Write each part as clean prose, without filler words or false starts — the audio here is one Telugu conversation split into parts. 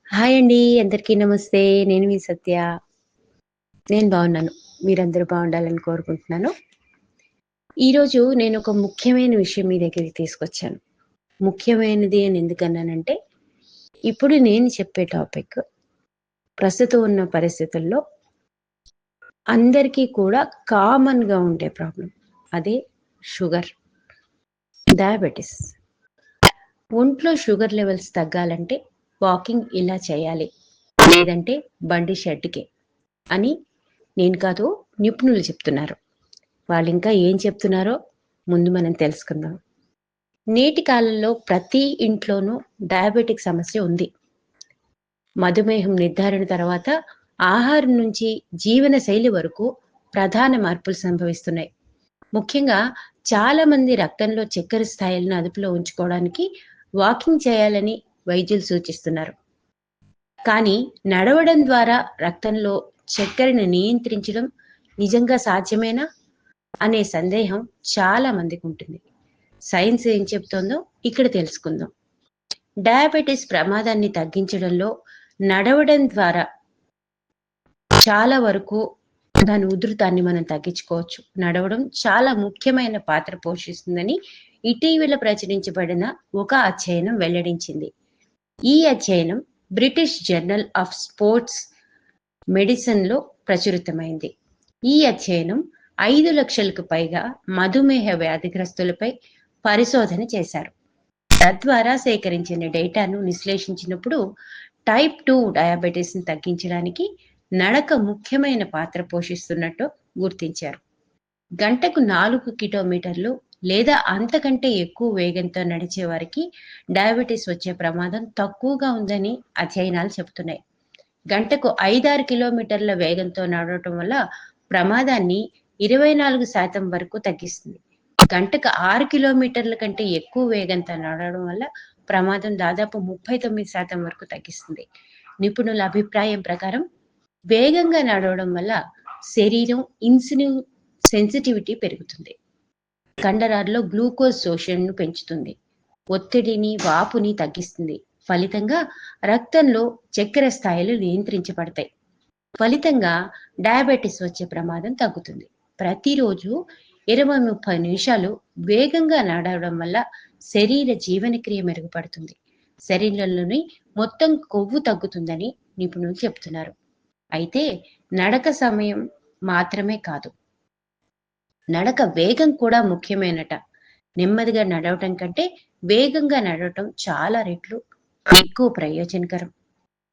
హాయ్ అండి. అందరికీ నమస్తే. నేను మీ సత్య. నేను బాగున్నాను. మీరందరూ బాగుండాలని కోరుకుంటున్నాను. ఈరోజు నేనొక ముఖ్యమైన విషయం మీ దగ్గరికి తీసుకొచ్చాను. ముఖ్యమైనది అని ఎందుకన్నానంటే, ఇప్పుడు నేను చెప్పే టాపిక్ ప్రస్తుతం ఉన్న పరిస్థితుల్లో అందరికీ కూడా కామన్‌గా ఉండే ప్రాబ్లమ్. అదే షుగర్, డయాబెటిస్. ఒంట్లో షుగర్ లెవెల్స్ తగ్గాలంటే వాకింగ్ ఇలా చేయాలి. లేదంటే బండి షెడ్‌కే అని నేను కాదు, నిపుణులు చెప్తున్నారు. వాళ్ళింకా ఏం చెప్తున్నారో ముందు మనం తెలుసుకుందాం. నేటి కాలంలో ప్రతి ఇంట్లోనూ డయాబెటిక్ సమస్య ఉంది. మధుమేహం నిర్ధారణ తర్వాత ఆహారం నుంచి జీవన శైలి వరకు ప్రధాన మార్పులు సంభవిస్తున్నాయి. ముఖ్యంగా చాలామంది రక్తంలో చక్కెర స్థాయిలను అదుపులో ఉంచుకోవడానికి వాకింగ్ చేయాలని వైద్యులు సూచిస్తున్నారు. కానీ నడవడం ద్వారా రక్తంలో చక్కెరను నియంత్రించడం నిజంగా సాధ్యమేనా అనే సందేహం చాలా మందికి ఉంటుంది. సైన్స్ ఏం చెప్తోందో ఇక్కడ తెలుసుకుందాం. డయాబెటిస్ ప్రమాదాన్ని తగ్గించడంలో నడవడం ద్వారా చాలా వరకు దాని ఉధృతాన్ని మనం తగ్గించుకోవచ్చు. నడవడం చాలా ముఖ్యమైన పాత్ర పోషిస్తుందని ఇటీవల ప్రచురించబడిన ఒక అధ్యయనం వెల్లడించింది. ఈ అధ్యయనం బ్రిటిష్ జర్నల్ ఆఫ్ స్పోర్ట్స్ మెడిసిన్‌లో ప్రచురితమైంది. ఈ అధ్యయనం 5 లక్షలకు పైగా మధుమేహ వ్యాధిగ్రస్తులపై పరిశోధన చేశారు. తద్వారా సేకరించిన డేటాను విశ్లేషించినప్పుడు టైప్ 2 డయాబెటిస్‌ని తగ్గించడానికి నడక ముఖ్యమైన పాత్ర పోషిస్తున్నట్టు గుర్తించారు. గంటకు 4 కిలోమీటర్లు లేదా అంతకంటే ఎక్కువ వేగంతో నడిచే వారికి డయాబెటిస్ వచ్చే ప్రమాదం తక్కువగా ఉందని అధ్యయనాలు చెబుతున్నాయి. గంటకు 5-6 కిలోమీటర్ల వేగంతో నడవటం వల్ల ప్రమాదాన్ని 24% వరకు తగ్గిస్తుంది. గంటకు 6 కిలోమీటర్ల కంటే ఎక్కువ వేగంతో నడవడం వల్ల ప్రమాదం దాదాపు 39% వరకు తగ్గిస్తుంది. నిపుణుల అభిప్రాయం ప్రకారం వేగంగా నడవడం వల్ల శరీరం ఇన్సులిన్ సెన్సిటివిటీ పెరుగుతుంది. కండరాల్లో గ్లూకోజ్ శోషణను పెంచుతుంది. ఒత్తిడిని, వాపుని తగ్గిస్తుంది. ఫలితంగా రక్తంలో చక్కెర స్థాయిలు నియంత్రించబడతాయి. ఫలితంగా డయాబెటిస్ వచ్చే ప్రమాదం తగ్గుతుంది. ప్రతిరోజు 20-30 నిమిషాలు వేగంగా నడవడం వల్ల శరీర జీవనక్రియ మెరుగుపడుతుంది. శరీరంలోని మొత్తం కొవ్వు తగ్గుతుందని నిపుణులు చెప్తున్నారు. అయితే నడక సమయం మాత్రమే కాదు, నడక వేగం కూడా ముఖ్యమేనట. నెమ్మదిగా నడవటం కంటే వేగంగా నడవటం చాలా రెట్లు ఎక్కువ ప్రయోజనకరం.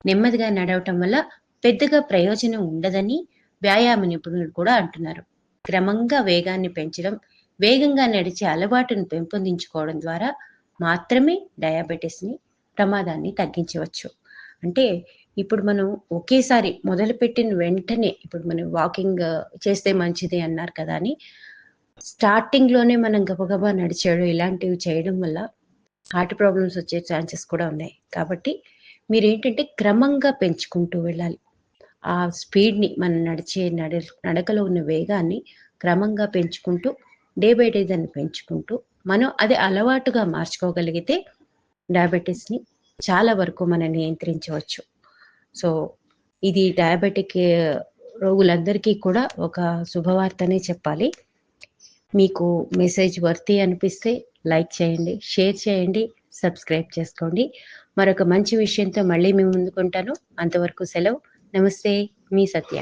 నెమ్మదిగా నడవటం వల్ల పెద్దగా ప్రయోజనం ఉండదని వ్యాయామ నిపుణులు కూడా అంటున్నారు. క్రమంగా వేగాన్ని పెంచడం, వేగంగా నడిచే అలవాటును పెంపొందించుకోవడం ద్వారా మాత్రమే డయాబెటిస్‌ని ప్రమాదాన్ని తగ్గించవచ్చు. అంటే ఇప్పుడు మనం ఒకేసారి మొదలుపెట్టిన వెంటనే ఇప్పుడు మనం వాకింగ్ చేస్తే మంచిది అన్నారు కదా అని స్టార్టింగ్‌లోనే మనం గబగబా నడిచేయడం ఇలాంటివి చేయడం వల్ల హార్ట్ ప్రాబ్లమ్స్ వచ్చే ఛాన్సెస్ కూడా ఉన్నాయి. కాబట్టి మీరేంటంటే క్రమంగా పెంచుకుంటూ వెళ్ళాలి. ఆ స్పీడ్‌ని మనం నడిచే నడకలో ఉన్న వేగాన్ని క్రమంగా పెంచుకుంటూ డే బై డే దాన్ని పెంచుకుంటూ మనం అది అలవాటుగా మార్చుకోగలిగితే డయాబెటిస్‌ని చాలా వరకు మనం నియంత్రించవచ్చు. సో, ఇది డయాబెటిక్ రోగులందరికీ కూడా ఒక శుభవార్తనే చెప్పాలి. మీకు మెసేజ్ వర్తీ అనిపిస్తే లైక్ చేయండి, షేర్ చేయండి, సబ్స్క్రైబ్ చేసుకోండి. మరొక మంచి విషయంతో మళ్ళీ మీ ముందుకుంటాను. అంతవరకు సెలవు. నమస్తే. మీ సత్య.